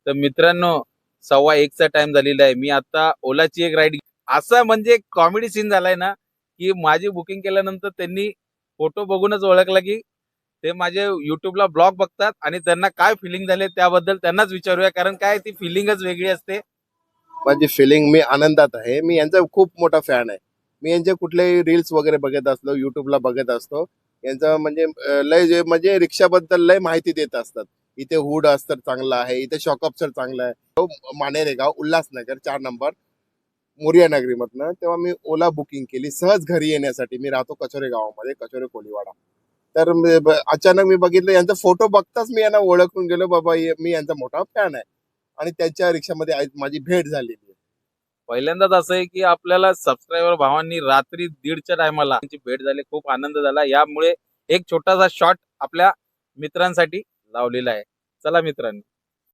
तर मित्रांनो 1:15चा टाइम झालेला आहे. मी आता ओलाची एक राईड असा म्हणजे कॉमेडी सीन झालाय ना, की माझी बुकिंग केल्यानंतर त्यांनी फोटो बघूनच ओळखला, की ते माझे YouTubeला ब्लॉग बघतात आणि त्यांना काय फिलिंग झाले त्याबद्दल त्यांनाच विचारूया. कारण काय ती फिलिंगच वेगळी असते. माझी फिलिंग मी आनंदात आहे. मी यांचा खूप मोठा फॅन आहे. मी यांचे कुठलेही रील्स वगैरे बघत असलो, YouTubeला बघत असतो. यांचं म्हणजे लय जे म्हणजे रिक्षाबद्दल लय माहिती देत असतात. इथे हुड अस्तर चांगला आहे, इथे शॉक अब्सर चांगला आहे. तो मानेरे गाव, उल्हासनगर 4 नंबर मोरिया नगरीमधनं. तेव्हा मी ओला बुकिंग केली सहज घरी येण्यासाठी. मी राहतो कचोरे गावामध्ये, कचोरे कोलीवाडा. तर अचानक मी बघितलं यांचा फोटो बघताच मी यांना ओळखून गेलो, बाबा मी यांचा मोठा फॅन आहे. आणि त्यांच्या रिक्षामध्ये आज माझी भेट झालेली आहे. पहिल्यांदाच असं आहे, की आपल्याला सबस्क्रायबर भावांनी रात्री 1:30च्या टायमाला त्यांची भेट झाली. खूप आनंद झाला. यामुळे एक छोटासा शॉट आपल्या मित्रांसाठी लावलेला आहे. चला मित्रांनो.